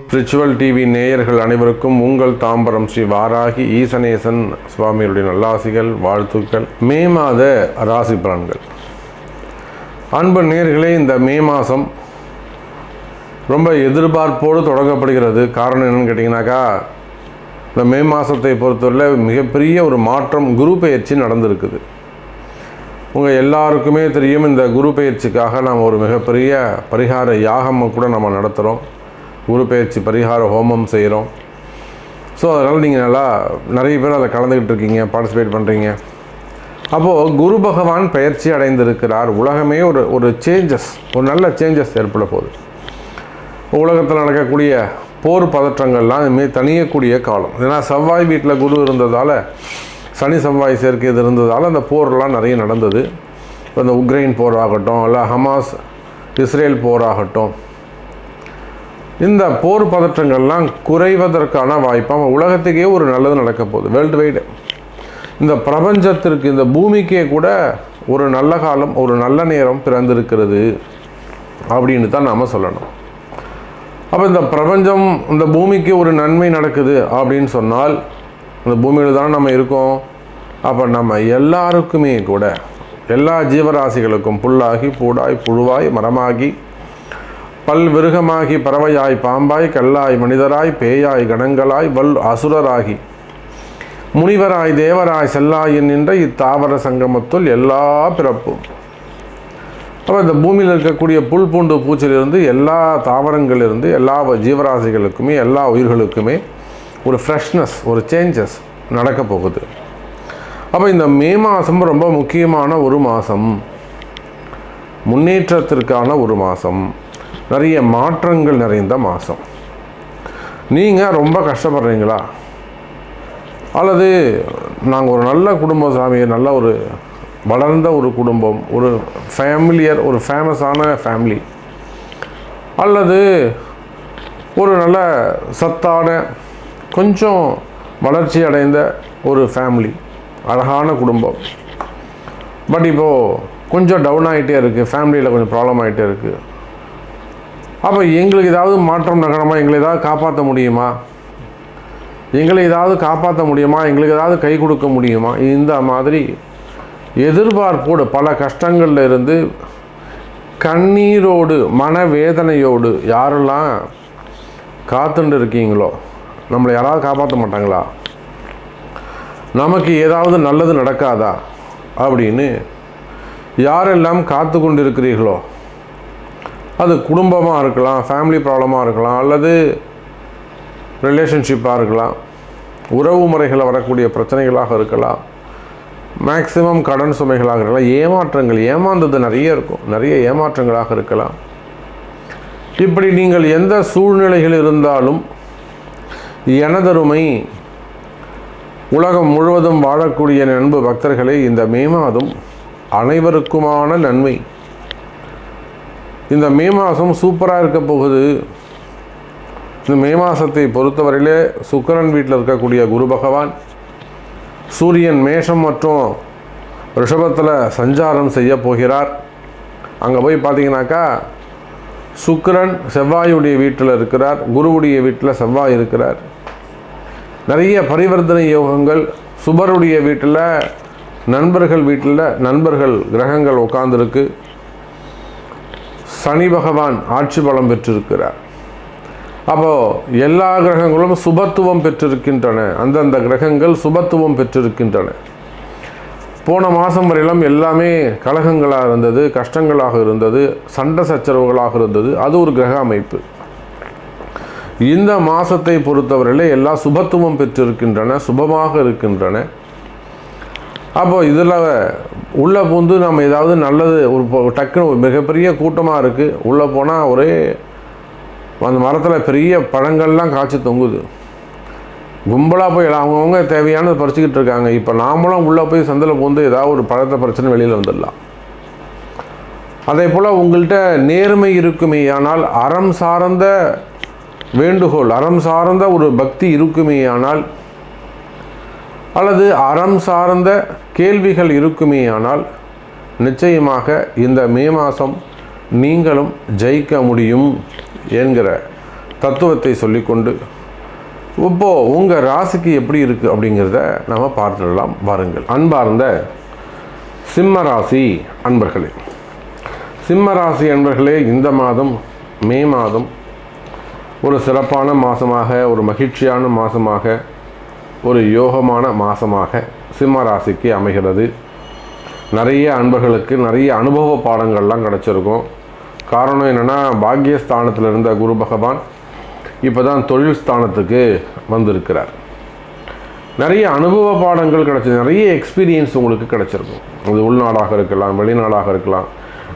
Spiritual TV நேயர்கள் அனைவருக்கும் உங்கள் தாம்பரம் ஸ்ரீ வாராகி ஈசனேசன் சுவாமியுடைய நல்லாசிகள், வாழ்த்துக்கள். மே மாத ராசி பலன்கள். அன்பு நேயர்களே, இந்த மே மாதம் ரொம்ப எதிர்பார்ப்போடு தொடங்கப்படுகிறது. காரணம் என்னென்னு கேட்டிங்கனாக்கா, இந்த மே மாதத்தை பொறுத்தவரையில் மிகப்பெரிய ஒரு மாற்றம், குரு பெயர்ச்சி நடந்திருக்குது. உங்கள் எல்லாருக்குமே தெரியும், இந்த குரு பெயர்ச்சிக்காக நாம் ஒரு மிகப்பெரிய பரிகார யாகம் கூட நம்ம நடத்துகிறோம். குரு பெயர்ச்சி பரிகார ஹோமம் செய்கிறோம். ஸோ அதனால் நீங்கள் நிறைய பேர் அதில் கலந்துக்கிட்டு இருக்கீங்க, பார்ட்டிசிபேட் பண்ணுறீங்க. அப்போது குரு பகவான் பெயர்ச்சி அடைந்திருக்கிறார். உலகமே ஒரு சேஞ்சஸ், ஒரு நல்ல சேஞ்சஸ் ஏற்பட போகுது. உலகத்தில் நடக்கக்கூடிய போர் பதற்றங்கள்லாம் இதுமாரி தணியக்கூடிய காலம். ஏன்னா செவ்வாய் வீட்டில் குரு இருந்ததால், சனி செவ்வாய் சேர்க்கை இது இருந்ததால் அந்த போர்லாம் நிறைய நடந்தது. இப்போ இந்த உக்ரைன் போர் ஆகட்டும், இல்லை ஹமாஸ் இஸ்ரேல் போராகட்டும், இந்த போர் பதற்றங்கள்லாம் குறைவதற்கான வாய்ப்பாக உலகத்துக்கே ஒரு நல்லது நடக்க போகுது. வேர்ல்டு வைடு, இந்த பிரபஞ்சத்திற்கு, இந்த பூமிக்கே கூட ஒரு நல்ல காலம், ஒரு நல்ல நேரம் பிறந்திருக்கிறது அப்படின்னு தான் நாம் சொல்லணும். அப்போ இந்த பிரபஞ்சம், இந்த பூமிக்கு ஒரு நன்மை நடக்குது அப்படின்னு சொன்னால், இந்த பூமியில் தான் நம்ம இருக்கோம். அப்போ நம்ம எல்லாருக்குமே கூட, எல்லா ஜீவராசிகளுக்கும், புல்லாகி பூடாய் புழுவாய் மரமாகி பல் விருகமாகி பறவையாய் பாம்பாய் கல்லாய் மனிதராய் பேயாய் கணங்களாய் வல் அசுரராகி முனிவராய் தேவராய் செல்லாயின் நின்ற இத்தாவர சங்கமத்துள் எல்லா பிறப்பும். அப்போ இந்த பூமியில் இருக்கக்கூடிய புல் பூண்டு பூச்சிலிருந்து, எல்லா தாவரங்களிலிருந்து, எல்லா ஜீவராசிகளுக்குமே, எல்லா உயிர்களுக்குமே ஒரு ஃப்ரெஷ்னஸ், ஒரு சேஞ்சஸ் நடக்க போகுது. அப்போ இந்த மே மாதம் ரொம்ப முக்கியமான ஒரு மாதம், முன்னேற்றத்திற்கான ஒரு மாதம், நிறைய மாற்றங்கள் நிறைந்த மாதம். நீங்கள் ரொம்ப கஷ்டப்படுறீங்களா, அல்லது நாங்கள் ஒரு நல்ல குடும்பம் சாமி, நல்ல ஒரு வளர்ந்த ஒரு குடும்பம், ஒரு ஃபேமிலியர், ஒரு ஃபேமஸான ஃபேமிலி, அல்லது ஒரு நல்ல சத்தான கொஞ்சம் வளர்ச்சி அடைந்த ஒரு ஃபேமிலி, அழகான குடும்பம், பட் இப்போது கொஞ்சம் டவுன் ஆகிட்டே இருக்குது, ஃபேமிலியில் கொஞ்சம் ப்ராப்ளம் ஆகிட்டே இருக்குது. அப்போ எங்களுக்கு ஏதாவது மாற்றம் நகரமா, எங்களை ஏதாவது காப்பாற்ற முடியுமா, எங்களை ஏதாவது காப்பாற்ற முடியுமா, எங்களுக்கு ஏதாவது கை கொடுக்க முடியுமா, இந்த மாதிரி எதிர்பார்ப்போடு பல கஷ்டங்களில் இருந்து கண்ணீரோடு மனவேதனையோடு யாரெல்லாம் காத்துட்டு இருக்கீங்களோ, நம்மளை யாராவது காப்பாற்ற மாட்டாங்களா, நமக்கு ஏதாவது நல்லது நடக்காதா அப்படின்னு யாரெல்லாம் காத்து கொண்டு இருக்கிறீர்களோ, அது குடும்பமாக இருக்கலாம், ஃபேமிலி ப்ராப்ளமாக இருக்கலாம், அல்லது ரிலேஷன்ஷிப்பாக இருக்கலாம், உறவு முறைகளில் வரக்கூடிய பிரச்சனைகளாக இருக்கலாம், மேக்சிமம் கடன் சுமைகளாக இருக்கலாம், ஏமாற்றங்கள், ஏமாந்தது நிறைய இருக்கும், நிறைய ஏமாற்றங்களாக இருக்கலாம். இப்படி நீங்கள் எந்த சூழ்நிலைகள் இருந்தாலும், எனதருமை உலகம் முழுவதும் வாழக்கூடிய அன்பு பக்தர்களே, இந்த மே மாதம் அனைவருக்குமான நன்மை. இந்த மே மாதம் சூப்பராக இருக்க போகுது. இந்த மே மாதத்தை பொறுத்தவரையிலே சுக்கிரன் வீட்டில் இருக்கக்கூடிய குரு பகவான், சூரியன் மேஷம் மற்றும் ரிஷபத்தில் சஞ்சாரம் செய்ய போகிறார். அங்கே போய் பார்த்தீங்கன்னாக்கா சுக்கிரன் செவ்வாயுடைய வீட்டில் இருக்கிறார், குருவுடைய வீட்டில் செவ்வாய் இருக்கிறார். நிறைய பரிவர்த்தனை யோகங்கள், சுபருடைய வீட்டில், நண்பர்கள் வீட்டில் நண்பர்கள் கிரகங்கள் உட்கார்ந்துருக்கு. சனி பகவான் ஆட்சி பலம் பெற்றிருக்கிறார். அப்போது எல்லா கிரகங்களும் சுபத்துவம் பெற்றிருக்கின்றன, அந்தந்த கிரகங்கள் சுபத்துவம் பெற்றிருக்கின்றன. போன மாதம் வரையிலும் எல்லாமே கலகங்களாக இருந்தது, கஷ்டங்களாக இருந்தது, சண்டை சச்சரவுகளாக இருந்தது. அது ஒரு கிரக அமைப்பு. இந்த மாதத்தை பொறுத்தவரையில் எல்லாம் சுபத்துவம் பெற்றிருக்கின்றன, சுபமாக இருக்கின்றன. அப்போ இதில் உள்ளே பூந்து நம்ம ஏதாவது நல்லது, ஒரு டக்குன்னு ஒரு மிகப்பெரிய கூட்டமாக இருக்குது, உள்ளே போனால் ஒரே அந்த மரத்தில் பெரிய பழங்கள்லாம் காய்ச்சி தொங்குது, கும்பலாக போய் அவங்கவுங்க தேவையானது பறிச்சுக்கிட்டு இருக்காங்க. இப்போ நாமளும் உள்ளே போய் சந்தில் பூந்து ஏதாவது ஒரு பழத்தை பிரச்சனை வெளியில் வந்துடலாம். அதே போல் உங்கள்கிட்ட நேர்மை இருக்குமே, ஆனால் அறம் சார்ந்த வேண்டுகோள், அறம் சார்ந்த ஒரு பக்தி இருக்குமே, ஆனால் அல்லது அறம் சார்ந்த கேள்விகள் இருக்குமே, ஆனால் நிச்சயமாக இந்த மே மாதம் நீங்களும் ஜெயிக்க முடியும் என்கிற தத்துவத்தை சொல்லிக்கொண்டு இப்போது உங்கள் ராசிக்கு எப்படி இருக்குது அப்படிங்கிறத நம்ம பார்த்துடலாம் வாருங்கள். அன்பார்ந்த சிம்ம ராசி அன்பர்களே, சிம்ம ராசி அன்பர்களே, இந்த மாதம் மே மாதம் ஒரு சிறப்பான மாதமாக, ஒரு மகிழ்ச்சியான மாதமாக, ஒரு யோகமான மாதமாக சிம்ம ராசிக்கு அமைகிறது. நிறைய அன்பர்களுக்கு நிறைய அனுபவ பாடங்கள்லாம் கிடச்சிருக்கும். காரணம் என்னென்னா, பாக்கியஸ்தானத்தில் இருந்த குரு பகவான் இப்போ தான் தொழில் ஸ்தானத்துக்கு வந்திருக்கிறார். நிறைய அனுபவ பாடங்கள் கிடச்சி, நிறைய எக்ஸ்பீரியன்ஸ் உங்களுக்கு கிடச்சிருக்கும். அது உள்நாடாக இருக்கலாம், வெளிநாடாக இருக்கலாம்.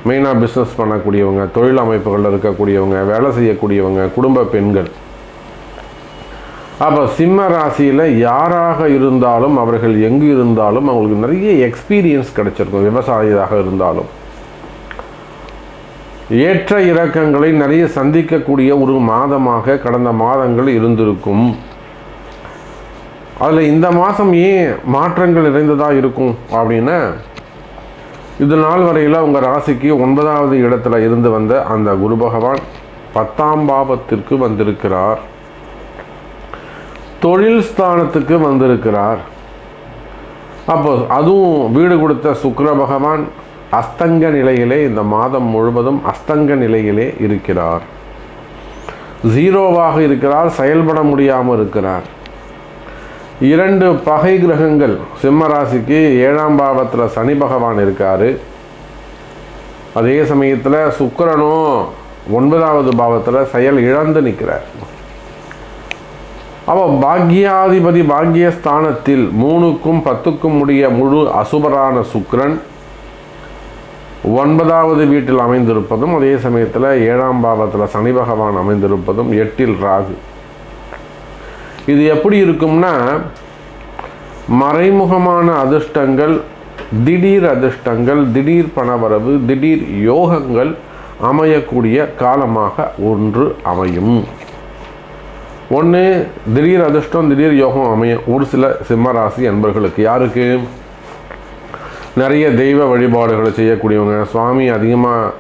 மெயினாக பிஸ்னஸ் பண்ணக்கூடியவங்க, தொழில் அமைப்புகளில் இருக்கக்கூடியவங்க, வேலை செய்யக்கூடியவங்க, குடும்ப பெண்கள். அப்போ சிம்ம ராசியில் யாராக இருந்தாலும், அவர்கள் எங்கு இருந்தாலும் அவங்களுக்கு நிறைய எக்ஸ்பீரியன்ஸ் கிடைச்சிருக்கும். விவசாயியாக இருந்தாலும் ஏற்ற இறக்கங்களை நிறைய சந்திக்கக்கூடிய ஒரு மாதமாக கடந்த மாதங்கள் இருந்திருக்கும். அதில் இந்த மாதம் ஏன் மாற்றங்கள் நிறைந்ததாக இருக்கும் அப்படின்னா, இது நாள் வரையில் உங்கள் ராசிக்கு 9வது இடத்துல இருந்து வந்த அந்த குரு பகவான் 10ஆம் பாவத்திற்கு வந்திருக்கிறார். தொழில் ஸ்தானத்துக்கு வந்திருக்கிறார். அப்போ அதுவும் வீடு கொடுத்த சுக்கிர பகவான் அஸ்தங்க நிலையிலே இந்த மாதம் முழுவதும் அஸ்தங்க நிலையிலே இருக்கிறார். 0வாக இருக்கிறார், செயல்பட முடியாமல் இருக்கிறார். 2 பகை கிரகங்கள் சிம்ம ராசிக்கு 7ஆம் பாவத்தில் சனி பகவான் இருக்கார். அதே சமயத்தில் சுக்கிரனும் 9வது பாவத்தில் செயல் இழந்து நிற்கிறார். அப்போ பாக்யாதிபதி பாக்யஸ்தானத்தில் 3க்கும் 10க்கும் உடைய முழு அசுபரான சுக்கிரன் 9வது வீட்டில் அமைந்திருப்பதும், அதே சமயத்தில் 7ஆம் பாவத்தில் சனி பகவான் அமைந்திருப்பதும், 8இல் ராகு. இது எப்படி இருக்கும்னா, மறைமுகமான அதிர்ஷ்டங்கள், திடீர் அதிர்ஷ்டங்கள், திடீர் பணவரவு, திடீர் யோகங்கள் அமையக்கூடிய காலமாக ஒன்று அமையும். ஒன்று திடீர் அதிர்ஷ்டம், திடீர் யோகம் அமையும் ஒரு சில சிம்ம ராசி அன்பர்களுக்கு. யாருக்கு? நிறைய தெய்வ வழிபாடுகளை செய்யக்கூடியவங்க, சுவாமி அதிகமாக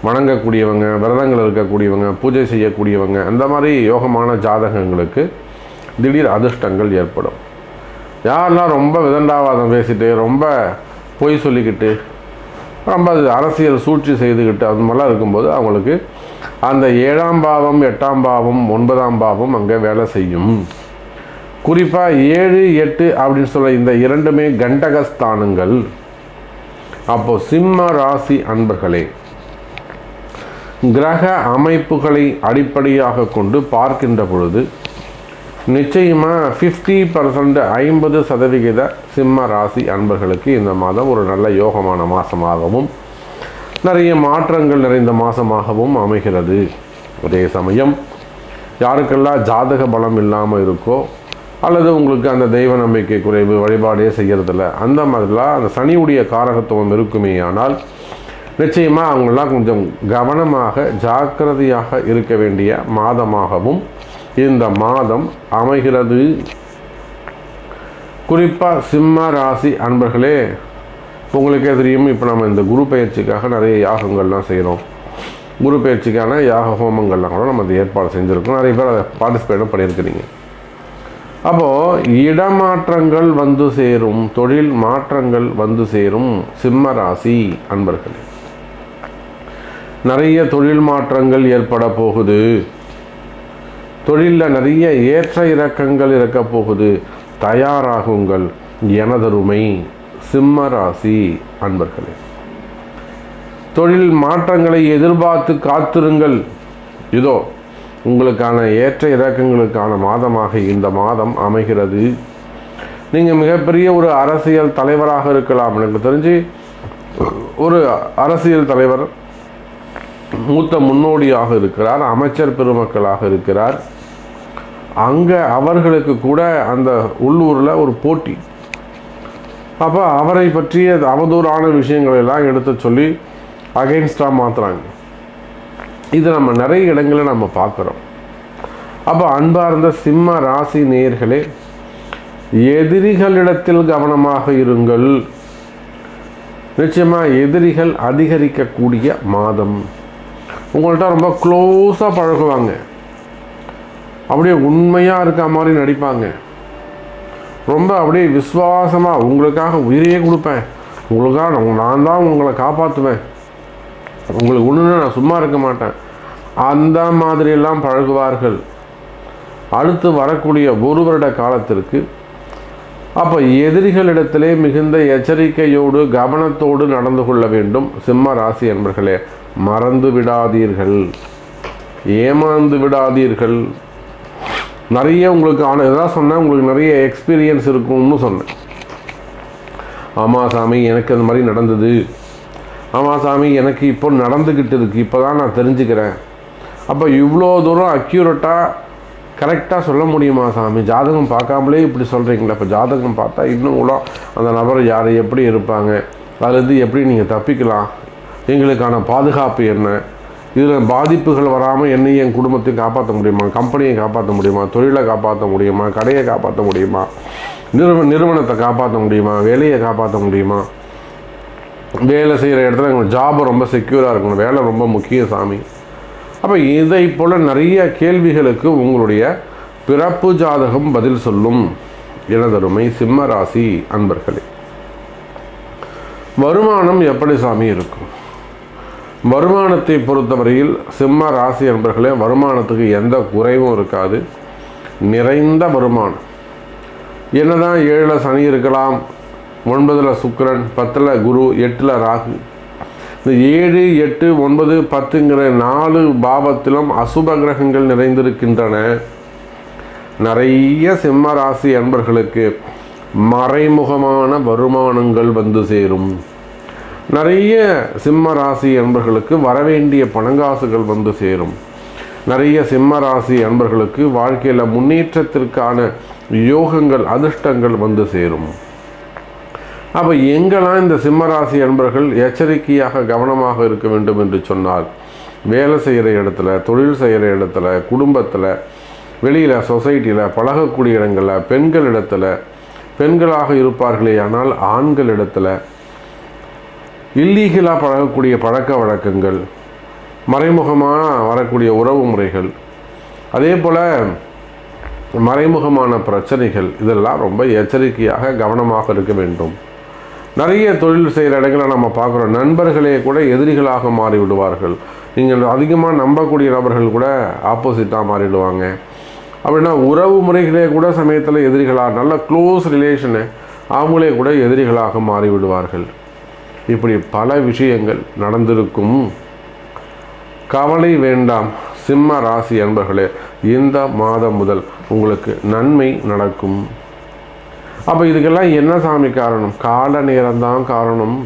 வணங்கக்கூடியவங்க, விரதங்கள் இருக்கக்கூடியவங்க, பூஜை செய்யக்கூடியவங்க, அந்த மாதிரி யோகமான ஜாதகங்களுக்கு திடீர் அதிர்ஷ்டங்கள் ஏற்படும். யாரெல்லாம் ரொம்ப விதண்டாவாதம் பேசிட்டு, ரொம்ப பொய் சொல்லிக்கிட்டு, ரொம்ப அரசியல் சூழ்ச்சி செய்துக்கிட்டு அது மாதிரிலாம் இருக்கும்போது அவங்களுக்கு அந்த 7ஆம் பாவம், 8ஆம் பாவம், 9ஆம் பாவம் அங்கே வேலை செய்யும். குறிப்பாக 7, 8 அப்படின்னு சொல்ல இந்த 2மே கண்டகஸ்தானங்கள். அப்போ சிம்ம ராசி அன்பர்களே, கிரக அமைப்புகளை அடிப்படையாக கொண்டு பார்க்கின்ற பொழுது நிச்சயமாக 50% 50% சிம்ம ராசி அன்பர்களுக்கு இந்த மாதம் ஒரு நல்ல யோகமான மாதமாகவும் நிறைய மாற்றங்கள் நிறைந்த மாதமாகவும் அமைகிறது. அதே சமயம் யாருக்கெல்லாம் ஜாதக பலம் இல்லாமல் இருக்கோ, அல்லது உங்களுக்கு அந்த தெய்வ நம்பிக்கை குறைவு, வழிபாடே செய்கிறதில்ல, அந்த மாதிரிலாம் அந்த சனியுடைய காரகத்துவம் இருக்குமே ஆனால் நிச்சயமாக அவங்களெலாம் கொஞ்சம் கவனமாக ஜாக்கிரதையாக இருக்க வேண்டிய மாதமாகவும் இந்த மாதம் அமைகிறது. குறிப்பாக சிம்ம ராசி அன்பர்களே, உங்களுக்கே தெரியும், இப்போ நம்ம இந்த குரு பயிற்சிக்காக நிறைய யாகங்கள்லாம் செய்கிறோம். குரு பயிற்சிக்கான யாக ஹோமங்கள்லாம் கூட நம்ம அதை ஏற்பாடு செஞ்சுருக்கோம். நிறைய பேர் அதை பார்ட்டிசிபேட்டும் பண்ணியிருக்கிறீங்க. அப்போது இடமாற்றங்கள் வந்து சேரும், தொழில் மாற்றங்கள் வந்து சேரும் சிம்ம ராசி அன்பர்களே. நிறைய தொழில் மாற்றங்கள் ஏற்பட போகுது. தொழிலில் நிறைய ஏற்ற இறக்கங்கள் இருக்க போகுது. தயாராகுங்கள் எனதருமை சிம்ம ராசி அன்பர்களே. தொழில் மாற்றங்களை எதிர்பார்த்து காத்திருங்கள். இதோ உங்களுக்கான ஏற்ற இறக்கங்களுக்கான மாதமாக இந்த மாதம் அமைகிறது. நீங்கள் மிகப்பெரிய ஒரு அரசியல் தலைவராக இருக்கலாம். எனக்கு தெரிஞ்சு ஒரு அரசியல் தலைவர் மூத்த முன்னோடியாக இருக்கிறார், அமைச்சர் பெருமக்களாக இருக்கிறார். அங்கே அவர்களுக்கு கூட அந்த உள்ளூரில் ஒரு போட்டி. அப்போ அவரை பற்றிய அவதூறான விஷயங்களெல்லாம் எடுத்து சொல்லி அகெயின்ஸ்டாக மாற்றுறாங்க. இது நம்ம நிறைய இடங்களில் நம்ம பார்க்குறோம். அப்போ அன்பார்ந்த சிம்ம ராசி நேயர்களே, எதிரிகளிடத்தில் கவனமாக இருங்கள். நிச்சயமாக எதிரிகள் அதிகரிக்கக்கூடிய மாதம். உங்கள்கிட்ட ரொம்ப க்ளோஸாக பழகுவாங்க, அப்படியே உண்மையாக இருக்க மாதிரி நடிப்பாங்க, ரொம்ப அப்படியே விசுவாசமாக உங்களுக்காக உயிரையே கொடுப்பேன், உங்களுக்காக நான் தான் உங்களை காப்பாற்றுவேன், உங்களுக்கு ஒன்றுன்னா நான் சும்மா இருக்க மாட்டேன், அந்த மாதிரியெல்லாம் பழகுவார்கள். அடுத்து வரக்கூடிய ஒரு வருட காலத்திற்கு அப்போ எதிரிகளிடத்திலே மிகுந்த எச்சரிக்கையோடு கவனத்தோடு நடந்து கொள்ள வேண்டும். சிம்ம ராசி என்பர்களே, மறந்து விடாதீர்கள், ஏமாந்து விடாதீர்கள். நிறைய உங்களுக்கு இதெல்லாம் சொன்னேன், உங்களுக்கு நிறைய எக்ஸ்பீரியன்ஸ் இருக்கும்னு சொன்னேன். ஆமாம் சாமி எனக்கு அந்த மாதிரி நடந்தது, ஆமாம் சாமி எனக்கு இப்போ நடந்துக்கிட்டு இருக்கு, இப்போ தான் நான் தெரிஞ்சுக்கிறேன். அப்போ இவ்வளோ தூரம் அக்யூரேட்டாக கரெக்டாக சொல்ல முடியுமா சாமி? ஜாதகம் பார்க்காமலே இப்படி சொல்கிறீங்களா? இப்போ ஜாதகம் பார்த்தா இன்னும் கூட அந்த நபர் யார், எப்படி இருப்பாங்க, அதுலேருந்து எப்படி நீங்கள் தப்பிக்கலாம், எங்களுக்கான பாதுகாப்பு என்ன, இதில் பாதிப்புகள் வராமல் என்னையும் என் குடும்பத்தையும் காப்பாற்ற முடியுமா, கம்பெனியை காப்பாற்ற முடியுமா, தொழிலை காப்பாற்ற முடியுமா, கடையை காப்பாற்ற முடியுமா, நிறுவனத்தை காப்பாற்ற முடியுமா, வேலையை காப்பாற்ற முடியுமா, வேலை செய்கிற இடத்துல எங்களுக்கு ஜாப் ரொம்ப செக்யூராக இருக்கணும், வேலை ரொம்ப முக்கியம் சாமி. அப்போ இதை போல் நிறைய கேள்விகளுக்கு உங்களுடைய பிறப்பு ஜாதகம் பதில் சொல்லும். எனதருமை சிம்ம ராசி அன்பர்களே, வருமானம் எப்படி சாமி இருக்கும்? வருமானத்தை பொறுத்தவரையில் சிம்ம ராசி அன்பர்களே, வருமானத்துக்கு எந்த குறைவும் இருக்காது, நிறைந்த வருமானம். என்னதான் 7ல் சனி இருக்கலாம், 9ல் சுக்கிரன், 10ல் குரு, 8ல் ராகு. இந்த 7, 8, 9, 10ங்கிற 4 பாவத்திலும் அசுப கிரகங்கள் நிறைந்திருக்கின்றன. நிறைய சிம்ம ராசி அன்பர்களுக்கு மறைமுகமான வருமானங்கள் வந்து சேரும். நிறைய சிம்ம ராசி அன்பர்களுக்கு வரவேண்டிய பணங்காசுகள் வந்து சேரும். நிறைய சிம்ம ராசி அன்பர்களுக்கு வாழ்க்கையில் முன்னேற்றத்திற்கான யோகங்கள், அதிர்ஷ்டங்கள் வந்து சேரும். அப்போ எங்கெல்லாம் இந்த சிம்மராசி அன்பர்கள் எச்சரிக்கையாக கவனமாக இருக்க வேண்டும் என்று சொன்னால், வேலை செய்கிற இடத்துல, தொழில் செய்கிற இடத்துல, குடும்பத்தில், வெளியில், சொசைட்டியில், பழகக்கூடிய இடங்களில், பெண்களிடத்தில், பெண்களாக இருப்பார்களே ஆனால் ஆண்களிடத்தில் இல்லீகலாக பழகக்கூடிய பழக்க வழக்கங்கள், மறைமுகமான வரக்கூடிய உறவு முறைகள், அதே போல் மறைமுகமான பிரச்சனைகள், இதெல்லாம் ரொம்ப எச்சரிக்கையாக கவனமாக இருக்க வேண்டும். நிறைய தொழில் செய்கிற இடங்களை நம்ம பார்க்குறோம், நண்பர்களே கூட எதிரிகளாக மாறிவிடுவார்கள். நீங்கள் அதிகமாக நம்பக்கூடிய நபர்கள் கூட ஆப்போசிட்டாக மாறிவிடுவாங்க. அப்படின்னா உறவு முறைகளே கூட சமயத்தில் எதிரிகளாக, நல்ல க்ளோஸ் ரிலேஷனு, அவங்களே கூட எதிரிகளாக மாறிவிடுவார்கள். இப்படி பல விஷயங்கள் நடந்திருக்கும். கவலை வேண்டாம் சிம்ம ராசி அன்பர்களே, இந்த மாதம் முதல் உங்களுக்கு நன்மை நடக்கும். அப்போ இதுக்கெல்லாம் என்ன சாமி காரணம்? கால நேரம்தான் காரணம்,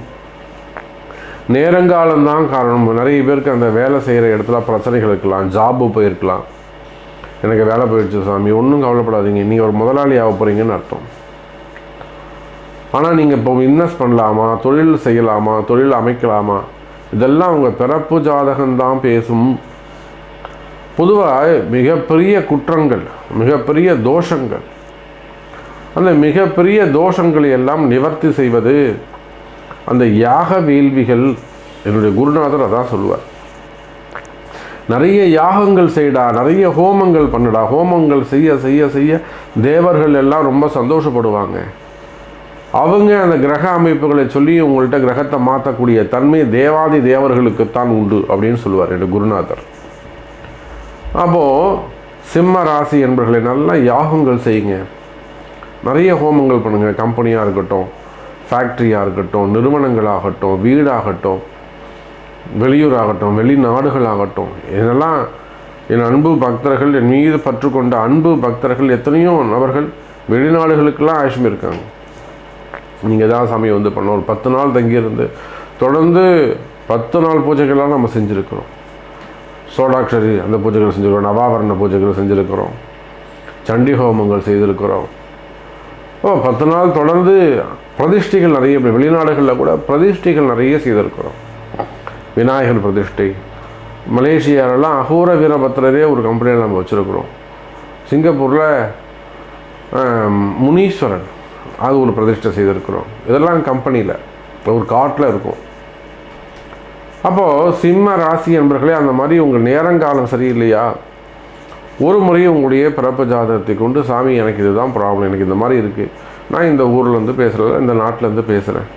நேரங்காலம்தான் காரணம். நிறைய பேருக்கு அந்த வேலை செய்கிற இடத்துல பிரச்சனைகள் இருக்கலாம், ஜாப்பு போயிருக்கலாம். எனக்கு வேலை போயிடுச்சு சாமி, ஒன்றும் கவலைப்படாதீங்க, நீங்கள் ஒரு முதலாளி ஆக போகிறீங்கன்னு அர்த்தம். ஆனால் நீங்கள் இப்போ இன்வெஸ்ட் பண்ணலாமா, தொழில் செய்யலாமா, தொழில் அமைக்கலாமா, இதெல்லாம் உங்கள் பிறப்பு ஜாதகம்தான் பேசும். பொதுவாக மிகப்பெரிய குற்றங்கள், மிகப்பெரிய தோஷங்கள், அந்த மிகப்பெரிய தோஷங்களை எல்லாம் நிவர்த்தி செய்வது அந்த யாக வேள்விகள். என்னுடைய குருநாதர் அதான் சொல்லுவார், நிறைய யாகங்கள் செய்டா, நிறைய ஹோமங்கள் பண்ணுடா. ஹோமங்கள் செய்ய செய்ய செய்ய தேவர்கள் எல்லாம் ரொம்ப சந்தோஷப்படுவாங்க. அவங்க அந்த கிரக அமைப்புகளை சொல்லி உங்கள்கிட்ட கிரகத்தை மாற்றக்கூடிய தன்மை தேவாதி தேவர்களுக்குத்தான் உண்டு அப்படின்னு சொல்லுவார் என்னுடைய குருநாதர். அப்போது சிம்ம ராசி என்பவர்களை நல்லா யாகங்கள் செய்யுங்க, நிறைய ஹோமங்கள் பண்ணுங்கள். கம்பெனியாக இருக்கட்டும், ஃபேக்ட்ரியாக இருக்கட்டும், நிறுவனங்களாகட்டும், வீடாகட்டும், வெளியூராகட்டும், வெளிநாடுகளாகட்டும், இதெல்லாம் என் அன்பு பக்தர்கள், என் மீது பற்றுக்கொண்ட அன்பு பக்தர்கள் எத்தனையோ நபர்கள் வெளிநாடுகளுக்கெல்லாம் ஆயுஷம் இருக்காங்க. நீங்கள் தான் சாமி வந்து பண்ணோம், ஒரு 10 நாள் தங்கியிருந்து தொடர்ந்து 10 நாள் பூஜைகள்லாம் நம்ம செஞ்சுருக்கிறோம். சோடாட்சரி அந்த பூஜைகள் செஞ்சுருக்கிறோம், நவாவரண பூஜைகள் செஞ்சுருக்கிறோம், சண்டி ஹோமங்கள் செய்திருக்கிறோம். 10 நாள் தொடர்ந்து பிரதிஷ்டைகள் நிறைய, வெளிநாடுகளில் கூட பிரதிஷ்டைகள் நிறைய செய்திருக்கிறோம். விநாயகர் பிரதிஷ்டை, மலேசியாவிலலாம் அகோர வீரபத்திரரே ஒரு கம்பெனியில் நம்ம வச்சுருக்கிறோம். சிங்கப்பூரில் முனீஸ்வரன் அது ஒரு பிரதிஷ்டை செய்திருக்கிறோம். இதெல்லாம் கம்பெனியில் ஒரு காட்டில் இருக்கும். அப்போது சிம்ம ராசி என்பர்களே, அந்த மாதிரி உங்கள் நேரங்காலம் சரியில்லையா, ஒரு முறை உங்களுடைய பிறப்பு ஜாதகத்தை கொண்டு, சாமி எனக்கு இதுதான் ப்ராப்ளம், எனக்கு இந்த மாதிரி இருக்குது, நான் இந்த ஊர்லேருந்து பேசுகிறேன், இந்த நாட்டிலேருந்து பேசுகிறேன்,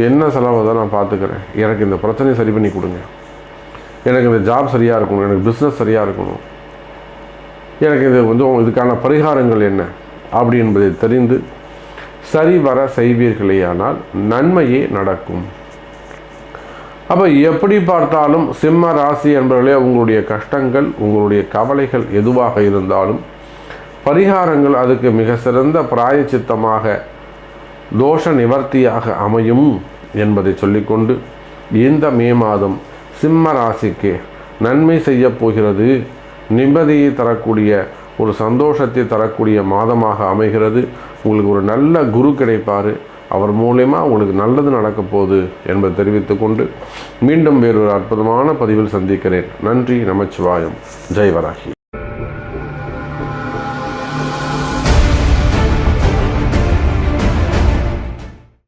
என்ன செலவு தான் நான் பார்த்துக்கிறேன், எனக்கு இந்த பிரச்சனையை சரி பண்ணி கொடுங்க, எனக்கு இந்த ஜாப் சரியாக இருக்கணும், எனக்கு பிஸ்னஸ் சரியாக இருக்கணும், எனக்கு இது கொஞ்சம் இதுக்கான பரிகாரங்கள் என்ன அப்படி என்பதை தெரிந்து சரிவர செய்வீர்களேயானால் நன்மையே நடக்கும். அப்போ எப்படி பார்த்தாலும் சிம்ம ராசி என்பவர்களே, உங்களுடைய கஷ்டங்கள், உங்களுடைய கவலைகள் எதுவாக இருந்தாலும் பரிகாரங்கள் அதுக்கு மிக சிறந்த பிராயச்சித்தமாக, தோஷ நிவர்த்தியாக அமையும் என்பதை சொல்லிக்கொண்டு, இந்த மே மாதம் சிம்ம ராசிக்கு நன்மை செய்ய போகிறது, நிம்மதியை தரக்கூடிய, ஒரு சந்தோஷத்தை தரக்கூடிய மாதமாக அமைகிறது. உங்களுக்கு ஒரு நல்ல குரு கிடைப்பார், அவர் மூலமா உங்களுக்கு நல்லது நடக்க போகுது என்பதை தெரிவித்துக்கொண்டு மீண்டும் வேறொரு அற்புதமான பதிவில் சந்திக்கிறேன். நன்றி. நமச்சிவாயம். ஜெய் வராகி.